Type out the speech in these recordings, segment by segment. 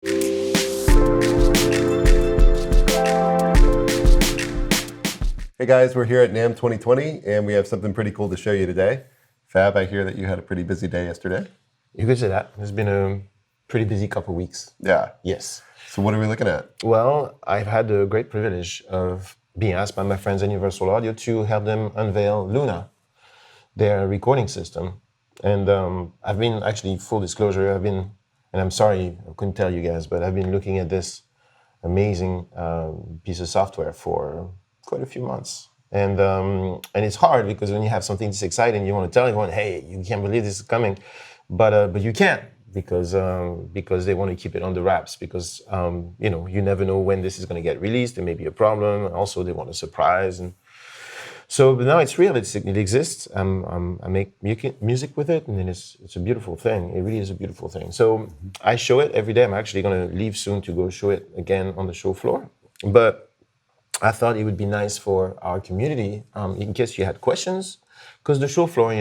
Hey guys, we're here at NAMM 2020 and we have something pretty cool to show you today. Fab, I hear that you had a pretty busy day yesterday. You could say that. It's been a pretty busy couple of weeks. Yeah. Yes. So what are we looking at? Well, I've had the great privilege of being asked by my friends at Universal Audio to help them unveil LUNA, their recording system. And I've been, actually, full disclosure, and I'm sorry I couldn't tell you guys, but I've been looking at this amazing piece of software for quite a few months. And it's hard because when you have something this exciting, you want to tell everyone, hey, you can't believe this is coming. But you can't because they want to keep it under wraps because, you never know when this is going to get released. There may be a problem. Also, they want a surprise. And so, but now it's real. It exists. I make music with it, and then it's a beautiful thing. It really is a beautiful thing. So I show it every day. I'm actually going to leave soon to go show it again on the show floor. But I thought it would be nice for our community, in case you had questions, because the show floor,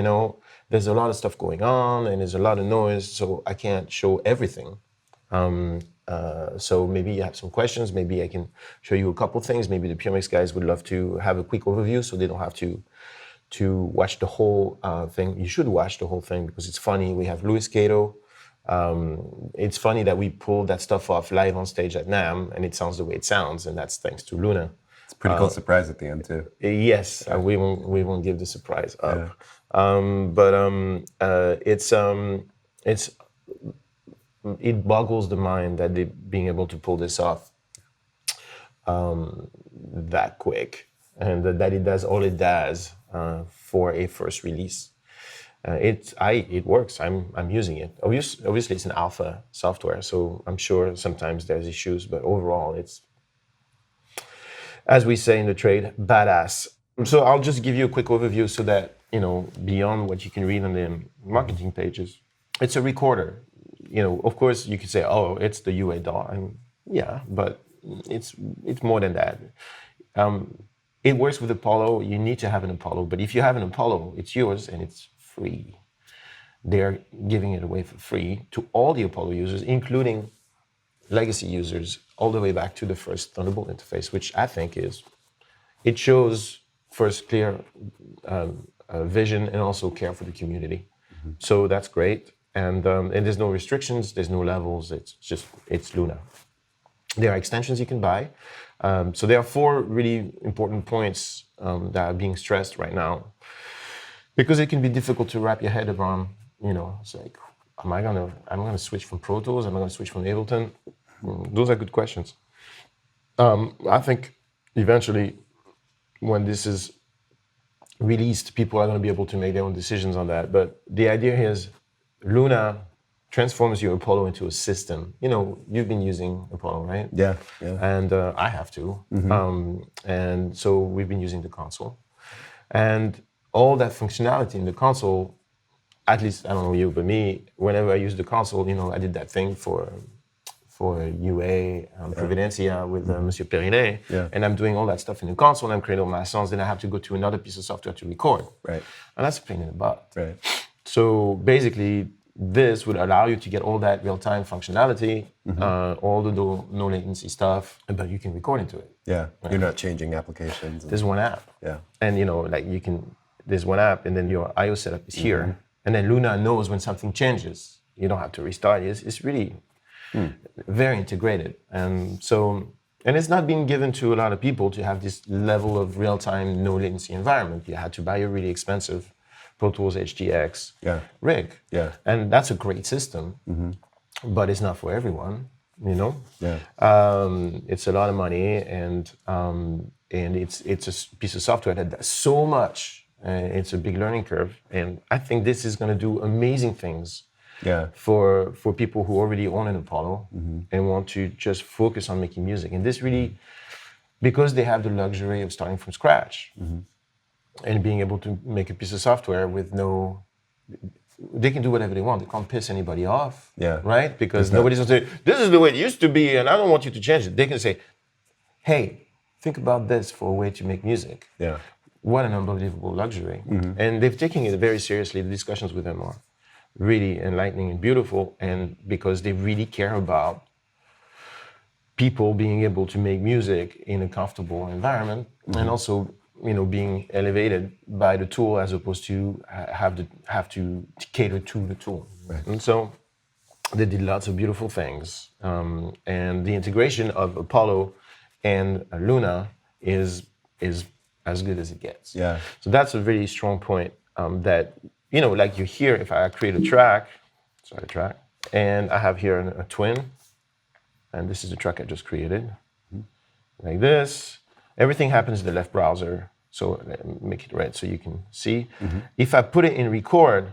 there's a lot of stuff going on and there's a lot of noise, so I can't show everything. So maybe you have some questions. Maybe I can show you a couple things. Maybe the Puremix guys would love to have a quick overview so they don't have to watch the whole thing. You should watch the whole thing because it's funny. We have Louis Cato. It's funny that we pulled that stuff off live on stage at NAMM and it sounds the way it sounds, and that's thanks to LUNA. It's a pretty cool surprise at the end too. Yes, we won't give the surprise up. Yeah. It boggles the mind that they being able to pull this off that quick, and that it does all it does for a first release. It works. I'm using it. Obviously, it's an alpha software, so I'm sure sometimes there's issues, but overall, it's, as we say in the trade, badass. So I'll just give you a quick overview so that, beyond what you can read on the marketing pages, it's a recorder. Of course, you could say, oh, it's the UAD LUNA. Yeah, but it's more than that. It works with Apollo. You need to have an Apollo, but if you have an Apollo, it's yours and it's free. They're giving it away for free to all the Apollo users, including legacy users, all the way back to the first Thunderbolt interface, which I think it shows first clear vision and also care for the community. Mm-hmm. So that's great. And there's no restrictions, there's no levels, it's LUNA. There are extensions you can buy. So there are 4 really important points that are being stressed right now, because it can be difficult to wrap your head around, it's like, am I gonna switch from Pro Tools? Am I gonna switch from Ableton? Those are good questions. I think eventually when this is released, people are gonna be able to make their own decisions on that. But the idea here is LUNA transforms your Apollo into a system. You've been using Apollo, right? Yeah. And I have to. Mm-hmm. And so we've been using the console. And all that functionality in the console, at least, I don't know you, but me, whenever I use the console, I did that thing for UA Providencia with Monsieur Perinet. Yeah. And I'm doing all that stuff in the console, and I'm creating all my songs, then I have to go to another piece of software to record. Right. And that's a pain in the butt. Right. So basically, this would allow you to get all that real-time functionality, mm-hmm. All the no latency stuff, but you can record into it. Yeah, right? You're not changing applications. There's one app. Yeah. And there's one app, and then your I/O setup is here, mm-hmm. and then LUNA knows when something changes. You don't have to restart. It's really very integrated, and it's not being given to a lot of people to have this level of real-time no latency environment. You had to buy a really expensive Pro Tools HDX rig. Yeah. And that's a great system, mm-hmm. but it's not for everyone, Yeah. It's a lot of money, and it's a piece of software that does so much. It's a big learning curve, and I think this is going to do amazing things for people who already own an Apollo, mm-hmm. and want to just focus on making music. And this really, because they have the luxury of starting from scratch, mm-hmm. and being able to make a piece of software with they can do whatever they want. They can't piss anybody off, right? Because nobody's going to say, this is the way it used to be, and I don't want you to change it. They can say, hey, think about this for a way to make music. Yeah. What an unbelievable luxury. Mm-hmm. And they've taken it very seriously. The discussions with them are really enlightening and beautiful, and because they really care about people being able to make music in a comfortable environment, and also being elevated by the tool as opposed to have to cater to the tool. Right. And so they did lots of beautiful things, and the integration of Apollo and Luna is as good as it gets. Yeah. So that's a really strong point, that like you hear, if I create a track, and I have here a twin, and this is the track I just created, like this. Everything happens in the left browser, so make it red so you can see. If I put it in record,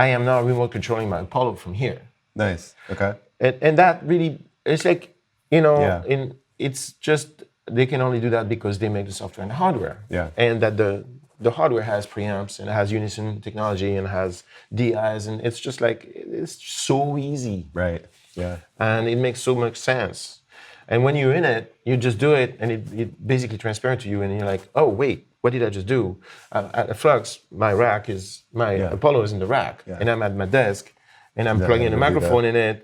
I am now remote controlling my Apollo from here. Nice. Okay. And that really, it's like, it's just, they can only do that because they make the software and the hardware. Yeah. And that the hardware has preamps and it has unison technology and has DIs, and it's just like, it's so easy. Right. Yeah. And it makes so much sense. And when you're in it, you just do it, and it basically transparent to you, and you're like, oh wait, what did I just do? At Flux, my Apollo is in the rack, and I'm at my desk, and I'm plugging a microphone in it,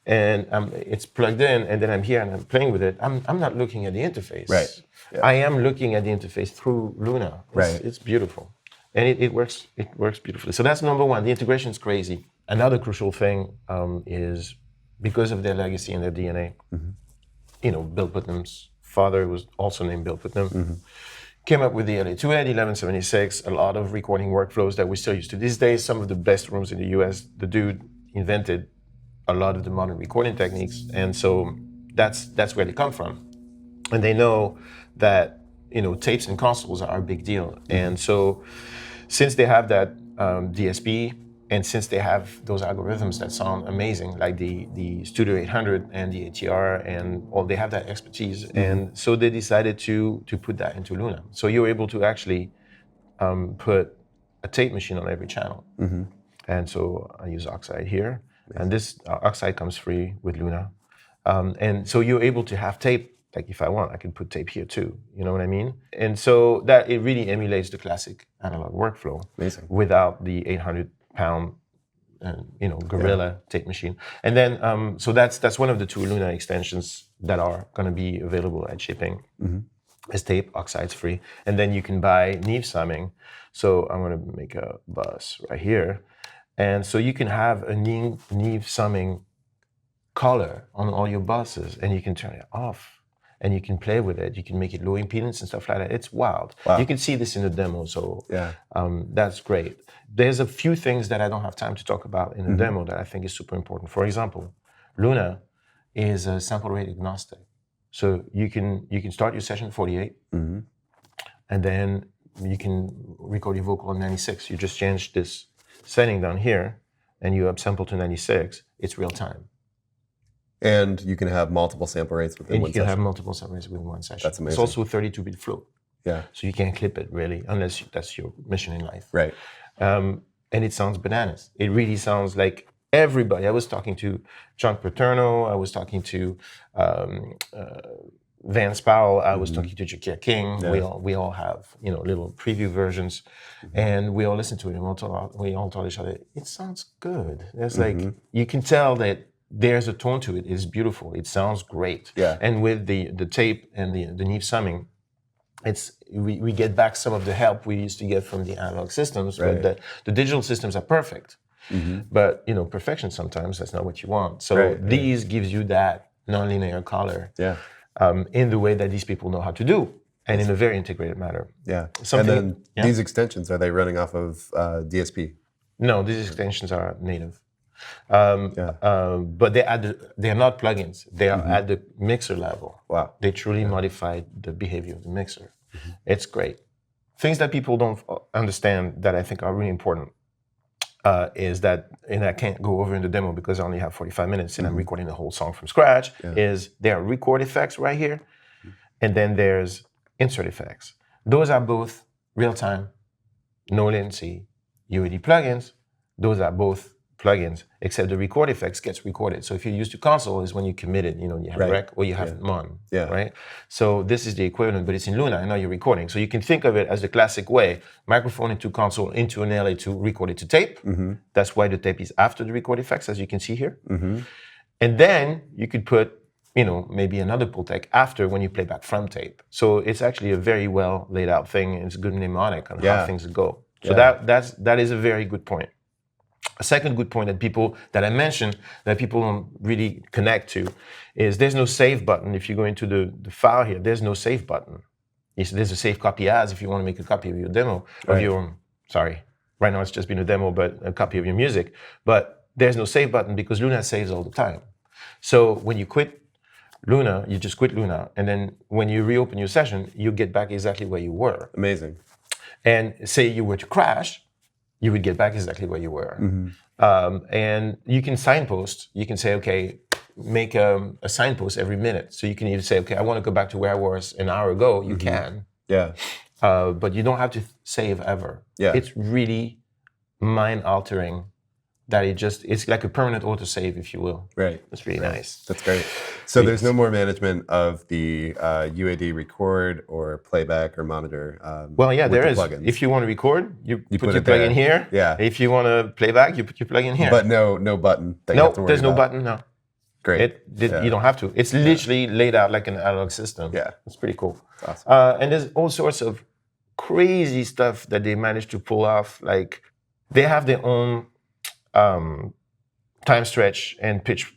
and it's plugged in, and then I'm here and I'm playing with it. I'm not looking at the interface. Right. Yeah. I am looking at the interface through Luna. It's beautiful, and it works. It works beautifully. So that's number one. The integration is crazy. Another crucial thing is because of their legacy and their DNA. Bill Putnam's father was also named Bill Putnam. Came up with the UAD 1176, a lot of recording workflows that we still use to this day. Some of the best rooms in the US. The dude invented a lot of the modern recording techniques, and so that's where they come from. And they know that tapes and consoles are a big deal. And so since they have that DSP, and since they have those algorithms that sound amazing, like the Studio 800 and the ATR, and they have that expertise, and so they decided to put that into Luna. So you're able to actually put a tape machine on every channel. And so I use Oxide here, and this Oxide comes free with Luna. And so you're able to have tape. Like if I want, I can put tape here too. You know what I mean? And so that it really emulates the classic analog workflow. Amazing. Without the 800-pound, gorilla tape machine. And then, so that's one of the two Luna extensions that are going to be available at shipping. As tape, Oxide's free, and then you can buy Neve summing. So I'm going to make a bus right here, and so you can have a Neve summing color on all your buses, and you can turn it off. And you can play with it. You can make it low impedance and stuff like that. It's wild. Wow. You can see this in the demo, so that's great. There's a few things that I don't have time to talk about in the demo that I think is super important. For example, Luna is a sample rate agnostic. So you can start your session at 48, and then you can record your vocal on 96. You just change this setting down here, and you upsample to 96. It's real time. And you can have multiple sample rates within one session. And you can have multiple sample rates within one session. That's amazing. It's also a 32-bit float. Yeah. So you can't clip it really, unless that's your mission in life. Right. And it sounds bananas. It really sounds like everybody. I was talking to John Paterno. I was talking to Vance Powell. I was talking to Jakir King. Yeah. We all have little preview versions, and we all listen to it, and we all told each other, it sounds good. It's like you can tell that there's a tone to it. It's beautiful. It sounds great. Yeah. And with the tape and the Neve summing, we get back some of the help we used to get from the analog systems. Right. But the digital systems are perfect. But perfection sometimes that's not what you want. So these gives you that nonlinear color. Yeah. In the way that these people know how to do, and in a very integrated manner. Yeah. And then these extensions, are they running off of DSP? No, these extensions are native. But they're not plugins. They are at the mixer level. Wow. They truly modified the behavior of the mixer. It's great. Things that people don't understand that I think are really important is that, and I can't go over in the demo because I only have 45 minutes and I'm recording the whole song from scratch, is there are record effects right here, and then there's insert effects. Those are both real-time, no latency, UAD plugins. Those are both plugins, except the record effects gets recorded. So if you're used to console, is when you commit it, you have rec or you have mon, right? So this is the equivalent, but it's in Luna, and now you're recording. So you can think of it as the classic way, microphone into console, into an LA2, record it to tape. That's why the tape is after the record effects, as you can see here. And then you could put maybe another pull take after when you play back from tape. So it's actually a very well laid out thing. It's good mnemonic on how things go. So that is a very good point. A second good point that I mentioned that people don't really connect to is there's no save button. If you go into the file here, there's no save button. There's a save copy as if you want to make a copy of your demo, right now it's just been a demo, but a copy of your music. But there's no save button because Luna saves all the time. So when you quit Luna, you just quit Luna. And then when you reopen your session, you get back exactly where you were. Amazing. And say you were to crash, you would get back exactly where you were. And you can signpost. You can say, okay, make a signpost every minute. So you can even say, okay, I want to go back to where I was an hour ago. You can. Yeah. But you don't have to save ever. Yeah. It's really mind altering that it's like a permanent autosave, if you will. Right. It's really nice. That's great. So there's no more management of the UAD record or playback or monitor. Well, yeah, there is. Plugins. If you want to record, you put your it plug in here. Yeah. If you want to play back, you put your plug in here. But no button. That you have to worry there's no about. button. No. Great. You don't have to. It's literally laid out like an analog system. Yeah. It's pretty cool. That's awesome. And there's all sorts of crazy stuff that they managed to pull off. Like they have their own time stretch and pitch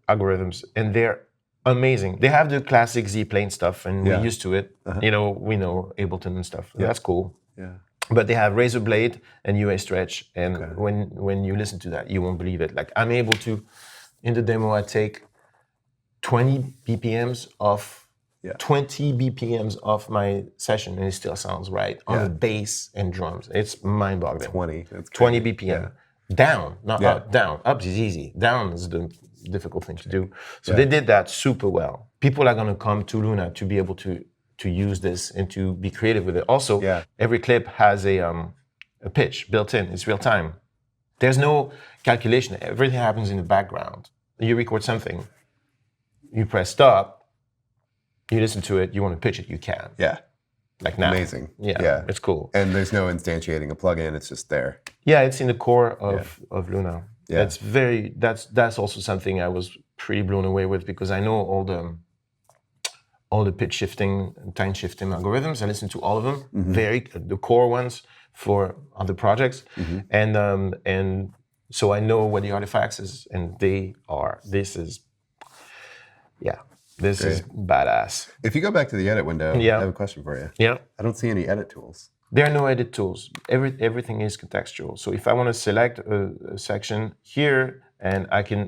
algorithms, and they're amazing. They have the classic Z-plane stuff, and we're used to it. We know Ableton and stuff. Yeah. That's cool. Yeah. But they have razor blade and UA stretch, and when you listen to that, you won't believe it. Like I'm able to, in the demo, I take 20 BPMs off. 20 BPMs off my session, and it still sounds right on the bass and drums. It's mind-boggling. 20. That's 20 BPM. Down, not up. Down. Up is easy. Down is the difficult thing to do. So they did that super well. People are going to come to Luna to be able to use this and to be creative with it. Also, every clip has a pitch built in. It's real time. There's no calculation. Everything happens in the background. You record something. You press stop. You listen to it. You want to pitch it. You can. Yeah. Like now. Amazing. Yeah. It's cool. And there's no instantiating a plugin. It's just there. Yeah, it's in the core of Luna. Yeah. That's also something I was pretty blown away with because I know all the pitch shifting and time shifting algorithms. I listen to all of them, the core ones for other projects, and so I know what the artifacts is, and this is badass. If you go back to the edit window, I have a question for you. Yeah. I don't see any edit tools. There are no edit tools. Everything is contextual. So if I want to select a section here, and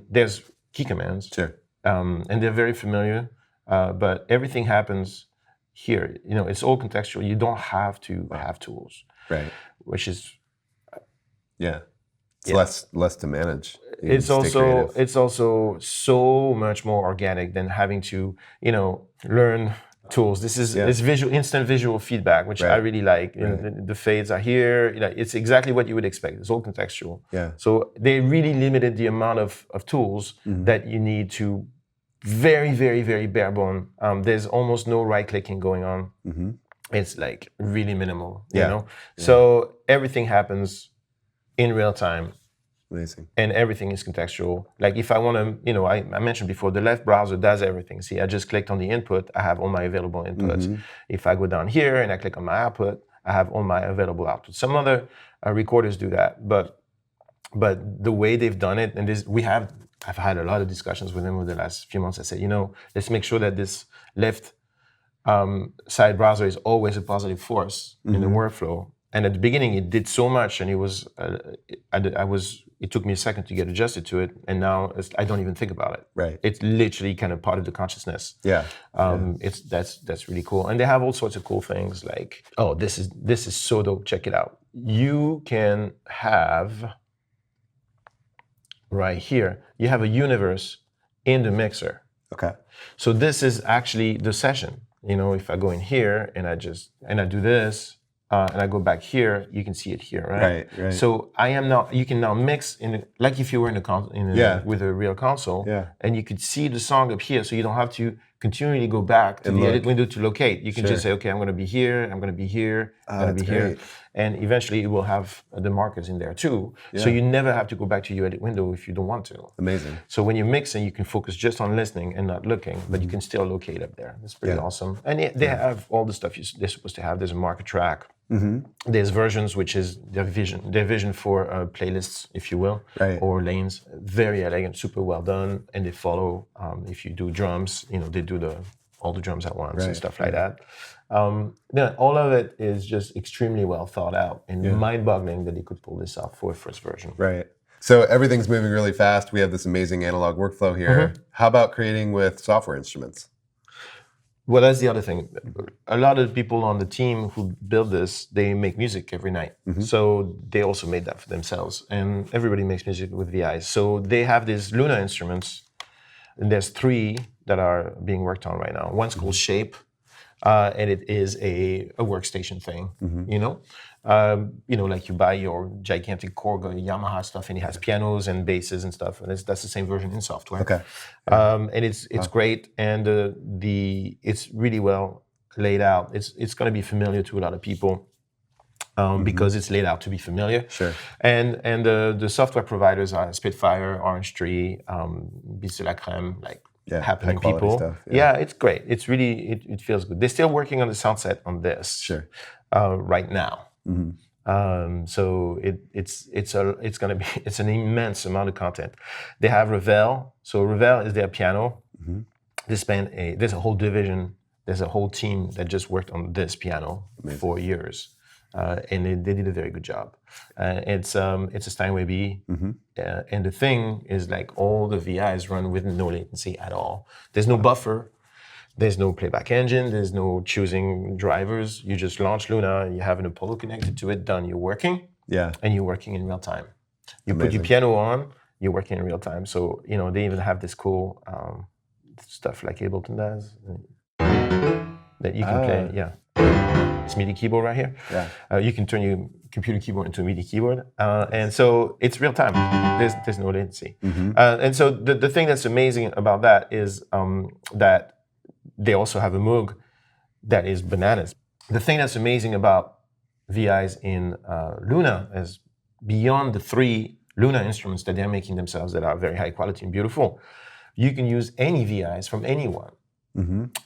there's key commands. Sure. And they're very familiar, but everything happens here. It's all contextual. You don't have to have tools. Right. Which is. It's less to manage. It's also so much more organic than having to, learn tools. This is it's instant visual feedback, which I really like. The fades are here. It's exactly what you would expect. It's all contextual. Yeah. So they really limited the amount of tools that you need to very, very, very bare bone. There's almost no right clicking going on. It's like really minimal, you know? So everything happens in real time. Amazing. And everything is contextual. Like if I want to, I mentioned before, the left browser does everything. See, I just clicked on the input, I have all my available inputs. If I go down here and I click on my output, I have all my available outputs. Some other recorders do that, but the way they've done it, and I've had a lot of discussions with them over the last few months. I said, let's make sure that this left side browser is always a positive force in the workflow. And at the beginning, it did so much, and it took me a second to get adjusted to it, and now I don't even think about it. Right. It's literally kind of part of the consciousness. Yeah. That's really cool, and they have all sorts of cool things like, this is so dope. Check it out. You can have right here. You have a universe in the mixer. Okay. So this is actually the session. If I go in here and I do this. And I go back here, you can see it here, right? Right. So you can now mix like if you were with a real console, and you could see the song up here, so you don't have to continually go back to And the look. edit window to locate. You can just say, okay, I'm going to be here, I'm going to be here, I'm going to be here. And eventually it will have the markers in there too. So you never have to go back to your edit window if you don't want to. Amazing. So when you're mixing, you can focus just on listening and not looking, but you can still locate up there. That's pretty awesome. And they have all the stuff they're supposed to have. There's a marker track. There's versions, which is their vision for playlists, if you will, or lanes. Very elegant, super well done, and they follow. If you do drums, they do all the drums at once and stuff like that. All of it is just extremely well thought out and mind-boggling that they could pull this off for a first version. Right. So everything's moving really fast. We have this amazing analog workflow here. How about creating with software instruments? Well, that's the other thing. A lot of people on the team who build this, they make music every night. So they also made that for themselves. And everybody makes music with VIs. So they have these LUNA instruments. And there's 3 that are being worked on right now. One's called Shape. And it is a workstation thing, like you buy your gigantic Korg or Yamaha stuff, and it has pianos and basses and stuff, and that's the same version in software. Okay. And it's great, and it's really well laid out. It's going to be familiar to a lot of people because it's laid out to be familiar. Sure. And the software providers are Spitfire, Orange Tree, Bis de la Crème, like. Happening people. Stuff, it's great. It's really it feels good. They're still working on the sound set on this right now. So it's an immense amount of content. They have Revel. So Revel is their piano. There's a whole division. There's a whole team that just worked on this piano for years. And they did a very good job. It's a Steinway B, and the thing is like all the VIs run with no latency at all. There's no buffer, there's no playback engine, there's no choosing drivers. You just launch Luna, you have an Apollo connected to it, done. You're working, and you're working in real time. You put your piano on, you're working in real time. So they even have this cool stuff like Ableton does that you can play. It's MIDI keyboard right here. You can turn your computer keyboard into a MIDI keyboard. And so it's real time. There's no latency. And so the thing that's amazing about that is that they also have a Moog that is bananas. The thing that's amazing about VIs in Luna is beyond the 3 Luna instruments that they're making themselves that are very high quality and beautiful, you can use any VIs from anyone.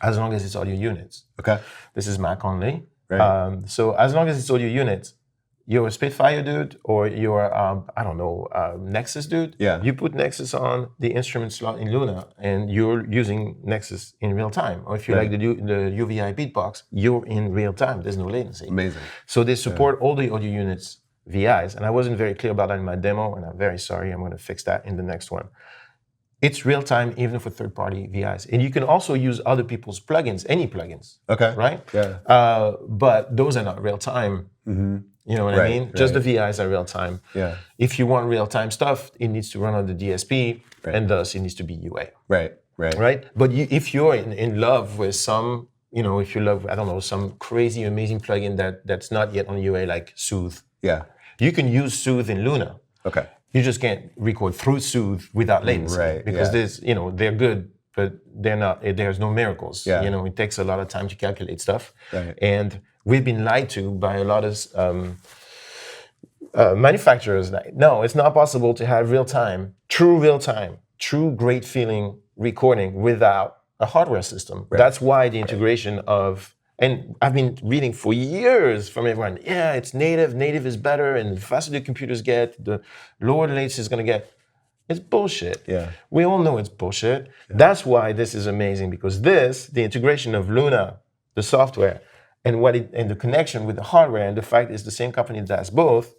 As long as it's audio units. Okay. This is Mac only. Right. So as long as it's audio units, you're a Spitfire dude or you're, Nexus dude. You put Nexus on the instrument slot in Luna and you're using Nexus in real time. Or if you like the UVI beatbox, you're in real time. There's no latency. Amazing. So they support all the audio units VIs. And I wasn't very clear about that in my demo, and I'm very sorry. I'm going to fix that in the next one. It's real time even for third-party VIs. And you can also use other people's plugins, any plugins. Okay. Right? But those are not real time. You know what I mean? Just the VIs are real time. If you want real time stuff, it needs to run on the DSP, and thus it needs to be UA. Right? But if you're in love with some, if you love, I don't know, some crazy, amazing plugin that's not yet on UA, like Soothe. You can use Soothe in Luna. Okay. You just can't record through Soothe without latency, because there's, they're good, but they're not. There's no miracles. It takes a lot of time to calculate stuff, and we've been lied to by a lot of manufacturers. Like, no, it's not possible to have real time, true great feeling recording without a hardware system. That's why the integration of. And I've been reading for years from everyone, it's native is better, and the faster the computers get, the lower the latency is going to get. It's bullshit. We all know it's bullshit. That's why this is amazing, because the integration of Luna, the software, and the connection with the hardware, and the fact it's the same company that does both,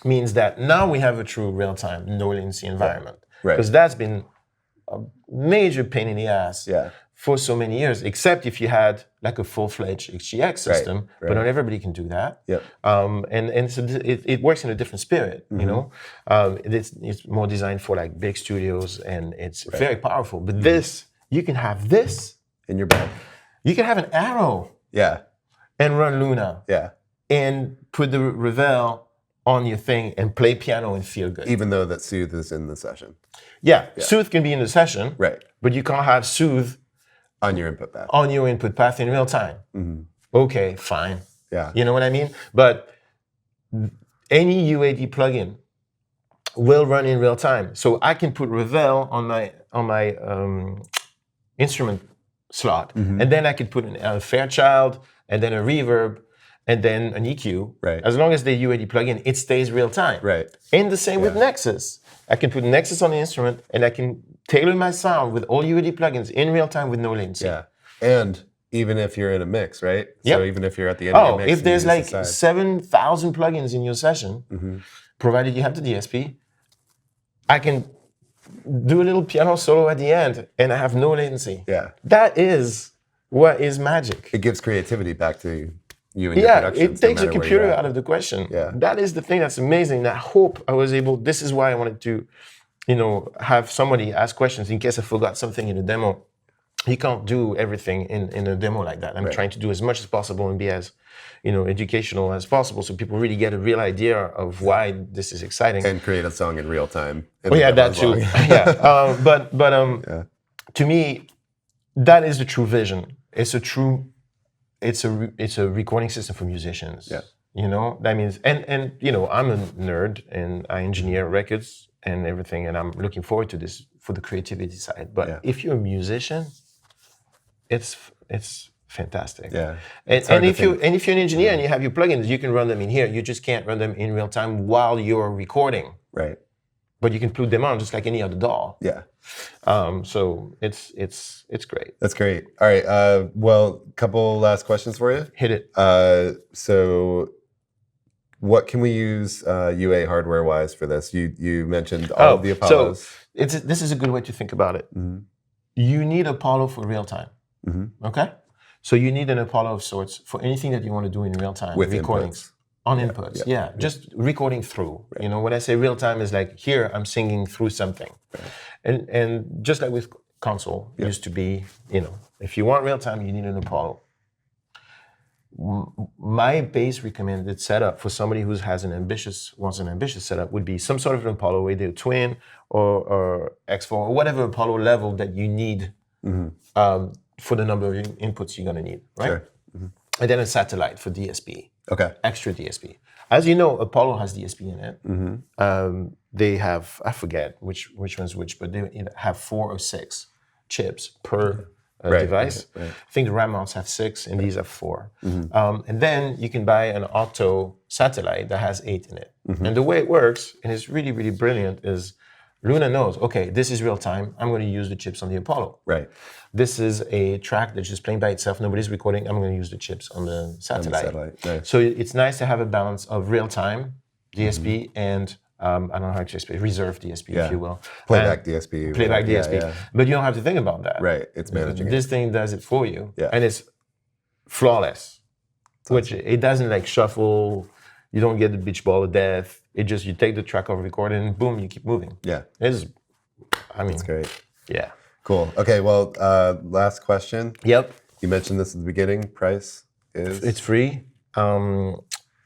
means that now we have a true real-time, no latency environment. Because that's been a major pain in the ass. For so many years, except if you had like a full-fledged HGX system, but not everybody can do that. And so it works in a different spirit, It's more designed for like big studios, and it's very powerful. But this, you can have this in your bag. You can have an Arrow, and run Luna, and put the Revel on your thing and play piano and feel good. Even though that Soothe is in the session. Soothe can be in the session, but you can't have Soothe On your input path. on your input path in real time. Okay, fine. Yeah. You know what I mean? But any UAD plugin will run in real time. So I can put Revel on my instrument slot, and then I could put a Fairchild, and then a reverb, and then an EQ. Right. As long as the UAD plugin, it stays real time. Right. And the same with Nexus. I can put Nexus on the instrument, and I can tailor my sound with all UAD plugins in real time with no latency. Yeah. And even if you're in a mix, right? Yep. So even if you're at the end of your mix. If there's and you like decide. 7,000 plugins in your session, provided you have the DSP, I can do a little piano solo at the end, and I have no latency. Yeah. That is what is magic. It gives creativity back to you and your productions. It takes the computer out of the question. Yeah. That is the thing that's amazing. I hope I was able, this is why I wanted to, have somebody ask questions in case I forgot something in the demo. You can't do everything in a demo like that. I'm trying to do as much as possible and be as, educational as possible, so people really get a real idea of why this is exciting. And create a song in real time. That too. But to me, that is the true vision. It's a recording system for musicians. Yeah. That means, and I'm a nerd and I engineer records and everything, and I'm looking forward to this for the creativity side. But if you're a musician, it's fantastic. Yeah. And if you're an engineer and you have your plugins, you can run them in here. You just can't run them in real time while you're recording. Right. But you can put them on just like any other DAW. Yeah. So it's great. That's great. All right. Well, couple last questions for you. Hit it. So what can we use UA hardware wise for this? You mentioned all of the Apollos. So this is a good way to think about it. You need Apollo for real time. Okay? So you need an Apollo of sorts for anything that you want to do in real time. With recordings. inputs. On inputs, just recording through. Right. When I say real time, is like here I'm singing through something, and just like with console used to be, if you want real time, you need an Apollo. My base recommended setup for somebody who wants an ambitious setup would be some sort of an Apollo, either twin or X4 or whatever Apollo level that you need for the number of inputs you're gonna need, right? Sure. And then a satellite for DSP. Okay. Extra DSP. As you know, Apollo has DSP in it. They have, I forget which one's which, but they have 4 or 6 chips per device. Right. I think the RAM mounts have 6 and these have 4. And then you can buy an Octo satellite that has 8 in it. And the way it works, and it's really, really brilliant, is Luna knows, okay, this is real time. I'm going to use the chips on the Apollo. Right. This is a track that's just playing by itself. Nobody's recording. I'm going to use the chips on the satellite. Nice. So it's nice to have a balance of real time DSP and I don't know how to explain, reserve DSP, if you will. Playback DSP. Playback DSP. Yeah. But you don't have to think about that. Right. It's managing This thing does it for you. Yeah. And it's flawless. Which it doesn't like shuffle. You don't get the beach ball of death. It just, you take the track of recording and boom, you keep moving. Yeah. That's great. Yeah. Cool. Okay, well, last question. Yep. You mentioned this at the beginning. Price is? It's free.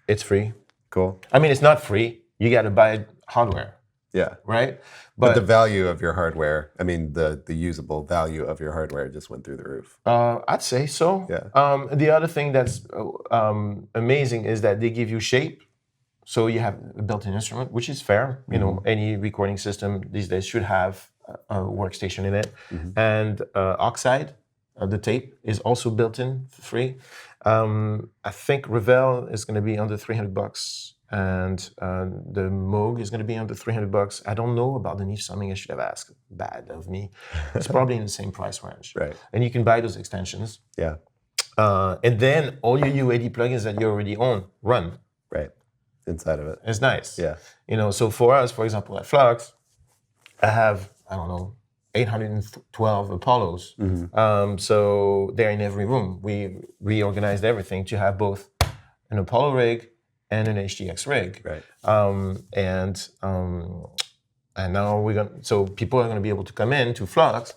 It's free. Cool. I mean, it's not free. You got to buy hardware. Yeah. Right? But the value of your hardware, I mean, the usable value of your hardware just went through the roof. I'd say so. Yeah. The other thing that's amazing is that they give you shape. So you have a built-in instrument, which is fair. Any recording system these days should have a workstation in it. And Oxide, the tape, is also built in for free. I think Revel is going to be under $300, and the Moog is going to be under $300. I don't know about the niche summing. I should have asked. Bad of me. It's probably in the same price range. Right. And you can buy those extensions. Yeah. And then all your UAD plugins that you already own run. Right. Inside of it. It's nice. Yeah. So for us, for example, at Flux, I have, 812 Apollos. So they're in every room. We reorganized everything to have both an Apollo rig and an HDX rig. Right. And now so people are gonna be able to come in to Flux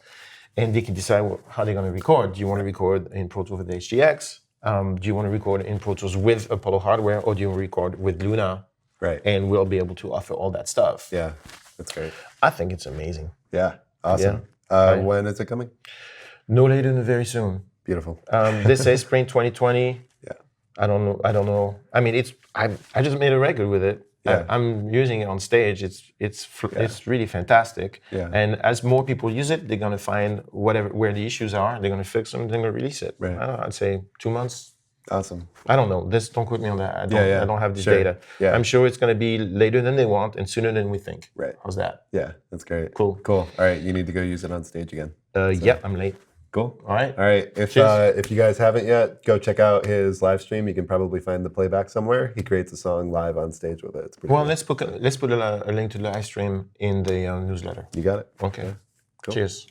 and they can decide how they're gonna record. Do you want to record in Pro Tools with HDX? Do you want to record in Pro Tools with Apollo hardware, or do you want to record with Luna? Right. And we'll be able to offer all that stuff. Yeah, that's great. I think it's amazing. Yeah, awesome. Yeah. When is it coming? No later than very soon. Beautiful. This says spring 2020. Yeah. I don't know. I mean, I just made a record with it. Yeah. I'm using it on stage. It's really fantastic. Yeah. And as more people use it, they're gonna find where the issues are. They're gonna fix them. They're gonna release it. Right. I don't know, I'd say 2 months. Awesome. I don't know. Don't quote me on that. I don't have this Sure. data. Yeah. I'm sure it's gonna be later than they want and sooner than we think. Right. How's that? Yeah, that's great. Cool. Cool. All right, you need to go use it on stage again. Yeah, I'm late. Cool. All right. All right. If you guys haven't yet, go check out his live stream. You can probably find the playback somewhere. He creates a song live on stage with it. It's pretty cool. Let's put a link to the live stream in the newsletter. You got it. Okay. Cool. Cheers.